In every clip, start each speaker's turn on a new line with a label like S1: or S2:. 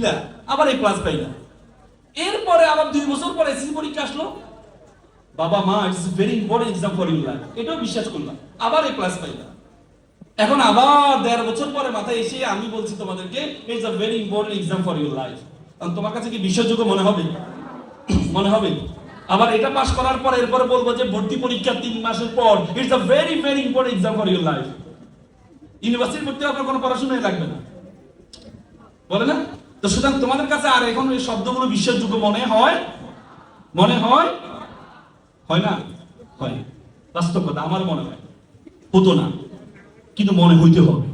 S1: দিলা, আবার এই ক্লাস পাইলা। এরপরে আবার 2 বছর পরে এসএসসি পরীক্ষা আসলো, বাবা মা it's very important exam for your life, এটাও বিশ্বাস করলাম, আবার এই ক্লাস পাইলা। এখন আবার 1.5 বছর পরে মাথায় এসে আমি বলছি তোমাদেরকে it's a very important exam for your life. তোমার কাছে কি বিশ্বাসযোগ্য মনে হবে? মনে হবে? আবার এটা পাস করার পর এরপরে বলবো যে ভর্তি পরীক্ষা 3 মাসের পর it's a very very important exam for your life. University ভর্তি হওয়ার কোনো পড়াশোনাই লাগবে না, বলে না? তো সুতরাং তোমাদের কাছে আর এখন এই শব্দগুলো বিশ্বাসযোগ্য মনে হয়? মনে হয়? হয় না? হয়। বাস্তব কথা, আমার মনে হয় হতো না, কিন্তু মনে হইতে হবে।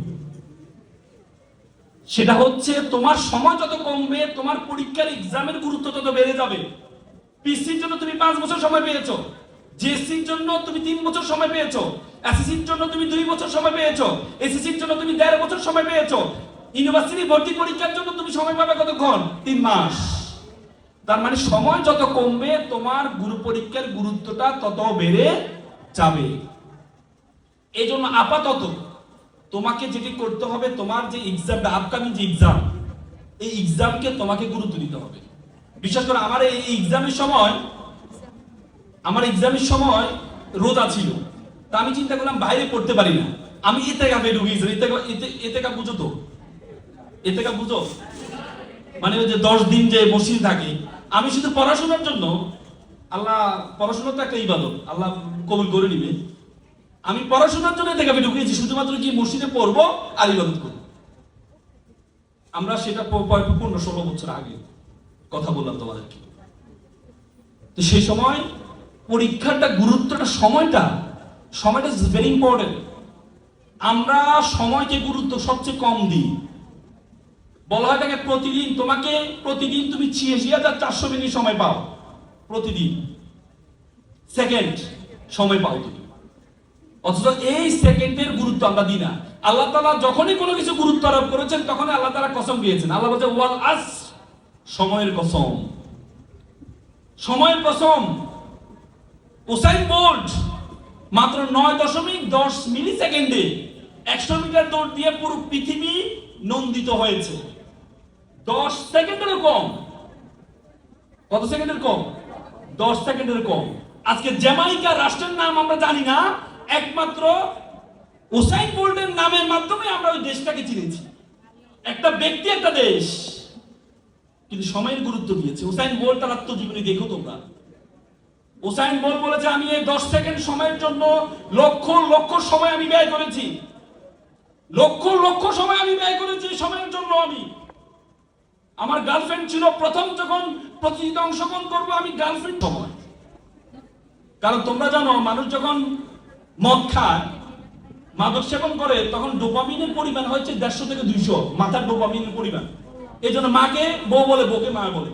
S1: সেটা হচ্ছে তোমার সময় যত কমবে, তোমার পরীক্ষার এক্সামের গুরুত্ব তত বেড়ে যাবে। পিসির জন্য তুমি 5 বছর সময় পেয়েছো, জেএসসির জন্য তুমি 3 বছর সময় পেয়েছো, এসএসসির জন্য তুমি 2 বছর সময় পেয়েছো, এসএসসির জন্য তুমি 1.5 বছর সময় পেয়েছো, ইউনিভার্সিটি ভর্তি পরীক্ষার জন্য তুমি সময় পাবে কতক্ষণ? 3 মাস। তার মানে সময় যত কমবে, তোমার পরীক্ষার গুরুত্বটা তত বেড়ে যাবে। এই জন্য আপাতত তোমাকে যেটি করতে হবে, তোমার যে এক্সামটা, আপকামিং যে এক্সাম, এই এক্সামকে তোমাকে গুরুত্ব দিতে হবে। বিশেষ করে আমার এই এক্সামের সময় রোজা ছিল, তা আমি চিন্তা করলাম বাইরে পড়তে পারি না, আমি ইতিকাফে ঢুকিয়েছিলাম। ইতিকাফ বুঝো তো? ইতিকাফ বুঝো? মানে ওই যে 10 দিন যে মসজিদ থাকে, আমি শুধু পড়াশোনার জন্য, আল্লাহ পড়াশোনা তো একটা ইবাদত, আল্লাহ কবুল করে নিবে, আমি পড়াশোনার জন্য ইতিকাফে ঢুকিয়েছি, শুধুমাত্র কি মসজিদে পড়বো আর ইবাদত করবো। আমরা সেটা 15-16 বছর আগে কথা বললাম তোমাদেরকে। তো সেই সময় পরীক্ষাটা গুরুত্বটা, সময়টা ইজ ভেরি ইম্পর্টেন্ট। আমরা সময়কে গুরুত্ব সবচেয়ে কম দিই। বলা হয় তাকে প্রতিদিন তুমি 86,400 মিনিট সময় পাও, প্রতিদিন সেকেন্ড সময় পাও তুমি, অথচ এই সেকেন্ডের গুরুত্ব আমরা দিই না। আল্লাহ তাআলা যখনই কোনো কিছু গুরুত্ব আরোপ করেছেন, তখন আল্লাহ তাআলা কসম দিয়েছেন। আল্লাহ বলছে ওয়াল আস, সময়ের কসম, সময়ের কসম। উসাইন বোল্ট মাত্র 9.10 মিলি সেকেন্ডে 100 মিটার দৌড় দিয়ে পুরো পৃথিবী নন্দিত হয়েছে। 10 সেকেন্ডের কম। কত সেকেন্ডের কম? 10 সেকেন্ডের কম। আজকে জ্যামাইকা রাষ্ট্রের নাম আমরা জানি না, একমাত্র উসাইন বোল্টের নামের মাধ্যমে আমরা ওই দেশটাকে চিনেছি। একটা ব্যক্তি, একটা দেশ, কিন্তু সময়ের গুরুত্ব দিয়েছে। উসাইন বোল্ট তার আত্মজীবনী দেখো তোমরা। উসাইন বোল্ট বলেছে, আমি এই 10 সেকেন্ড সময়ের জন্য লক্ষ লক্ষ সময় আমি ব্যয় করেছি, লক্ষ লক্ষ সময় আমি ব্যয় করেছি সময়ের জন্য। আমার গার্লফ্রেন্ড ছিল, প্রথম যখন প্রতিযোগিতা অংশগ্রহণ করবো, আমি গার্লফ্রেন্ড সময়। কারণ তোমরা জানো, মানুষ যখন মদ খায়, মাদক সেবন করে, তখন ডোপামিনের পরিমাণ হচ্ছে 150 থেকে 200 মাথার ডোপামিনের পরিমাণ। এই জন্য মাকে বউ বলে, বউকে মা বলে।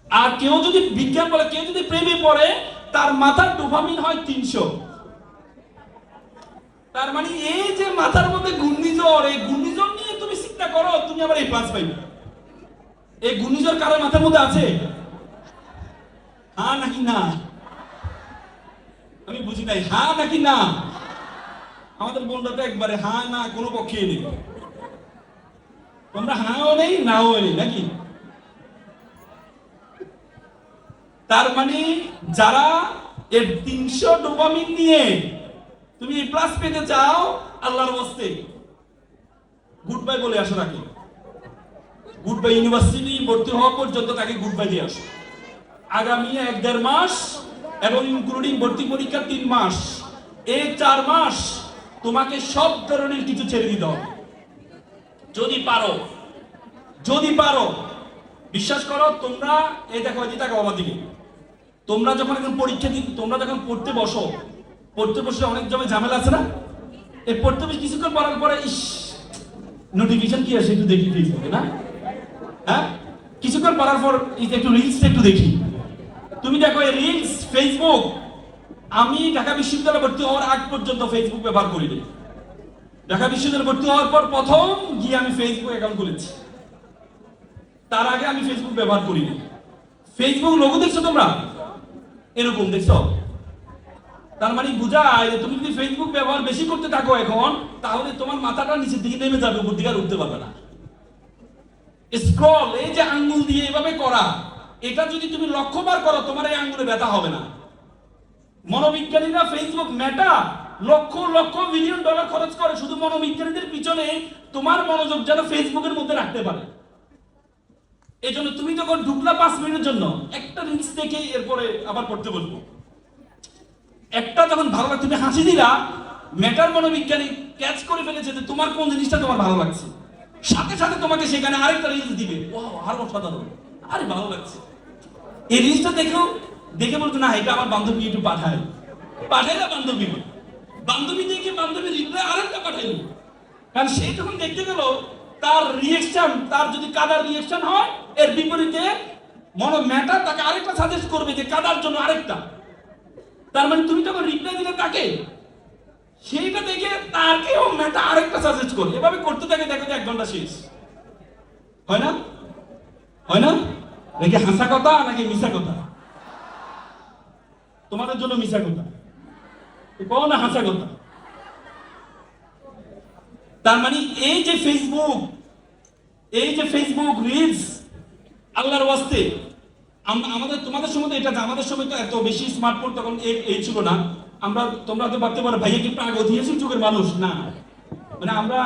S1: আর কেউ যদি বিজ্ঞান বলে, কেউ যদি প্রেমে পড়ে, তার মাথার ডোপামিন হয় 300। তার মানে এই যে মাথার মধ্যে ঘূর্ণিঝড়, এই ঘূর্ণিঝড় নিয়ে তুমি চিন্তা করো, তুমি আবার এই ক্লাস পাইবে। এই ঘূর্ণিঝড় কারো মাথার মধ্যে আছে? হ্যাঁ নাকি না? আমি বুঝি নাই, হ্যাঁ নাকি না? আমাদের বোনটা তো একবারে হ্যাঁ না কোনো পক্ষে নেই। তোমরা হ্যাঁও নেই, নাও নেই নাকি? তার মানে যারা এর 300 ডোপামিন নিয়ে তুমি এই প্লাস পেতে চাও, আল্লাহর ওয়াস্তে গুড বাই বলে আসো তাকে। গুড বাই ইউনিভার্সিটি ভর্তি হওয়া পর্যন্ত তাকে গুড বাই দিয়ে আসো। আগামী 1-1.5 মাস এবং ইনক্লুডিং ভর্তি পরীক্ষা 3 মাস, এই 4 মাস তোমাকে সব ধরনের কিছু ছেড়ে দিতে হবে। যদি পারো বিশ্বাস করো। তোমরা এই দেখো, এই দেখো আমার দিকে, তোমরা যখন এখন পরীক্ষা দিতে, তোমরা যখন পড়তে বসে অনেক জমে ঝামেলা আছে না? এই পড়তে বসে কিছুক্ষণ পড়ার পরে ইস, নোটিফিকেশন কি আসে একটু দেখি ফেসবুকে, না? হ্যাঁ, কিছুক্ষণ পড়ার পর একটু রিলস একটু দেখি। তুমি দেখো এই রিলস, ফেসবুক, আমি ঢাকা বিশ্ববিদ্যালয়ে ভর্তি হওয়ার আগ পর্যন্ত ফেসবুক ব্যবহার করিনি। ঢাকা বিশ্ববিদ্যালয়ে ভর্তি হওয়ার পর প্রথম গিয়ে আমি ফেসবুক অ্যাকাউন্ট খুলেছি, তার আগে আমি ফেসবুক ব্যবহার করিনি। ফেসবুক লোগো দেখছো তোমরা? এরকম দেখছো? তার মানে বুঝায় যে তুমি যদি ফেসবুক ব্যবহার বেশি করতে থাকো এখন, তাহলে তোমার মাথাটা নিচের দিকে নেমে যাবে, উপর দিকে আর উঠতে পারবে না। স্ক্রল, এই যে আঙ্গুল দিয়ে এভাবে করা, এটা যদি তুমি লক্ষ্যবার করো তোমার এই আঙ্গুলে ব্যথা হবে না। মনোবিজ্ঞানীরা Facebook Meta lakh lakh billion dollar খরচ করে শুধু মনোবিজ্ঞানীদের পিছনে তোমার মনোযোগ যেন ফেসবুকের মধ্যে রাখতে পারে। এই জন্য তুমি যখন ঢুকলা 5 মিনিটের জন্য একটা রিলস দেখে এরপরে আবার পড়তে বলবো, একটা যখন ভালো লাগে তুমি হাসি দিলা, মেটার মনোবিজ্ঞানী ক্যাচ করে ফেলেছে যে তোমার কোন জিনিসটা তোমার ভালো লাগছে, সাথে সাথে তোমাকে সেখানে আরেকটা রিলস দিবে, ওয়াও আরো অসাধারণ, আরে ভালো লাগছে। এই রিলসটা দেখে বলতো না এটা আমার বান্ধবী একটু পাঠায় না, বান্ধবী দেখে বান্ধবী রিপ্লাই আরেকটা পাঠাইলো, কারণ সে যখন দেখতে গেল তার রিঅ্যাকশন, তার যদি কাদার রিঅ্যাকশন হয় এর বিপরীতে মেটা তাকে আরেকটা সাজেস্ট করবে যে কাদার জন্য আরেকটা। তার মানে তুমি যখন রিপ্লাই দিলে তাকে, সেইটা দেখে তাকেও মেটা আরেকটা সাজেস্ট করে, এভাবে করতে থাকে, দেখো 1 ঘন্টা শেষ হয় না? নাকি হাসা কথা নাকি মিশা কথা? তোমাদের জন্য মিশা কথা, কোন হাসা কথা? তার মানে এই যে ফেসবুক রিলস, আল্লাহর ওয়াস্তে আমাদের তোমাদের সময় তো এটা, আমাদের সময় তো এত বেশি স্মার্টফোন তখন এই ছিল না। তোমরা তো ভাবতে পারো ভাইয়া কি প্রাগৈতিহাসিক যুগের মানুষ না, মানে আমরা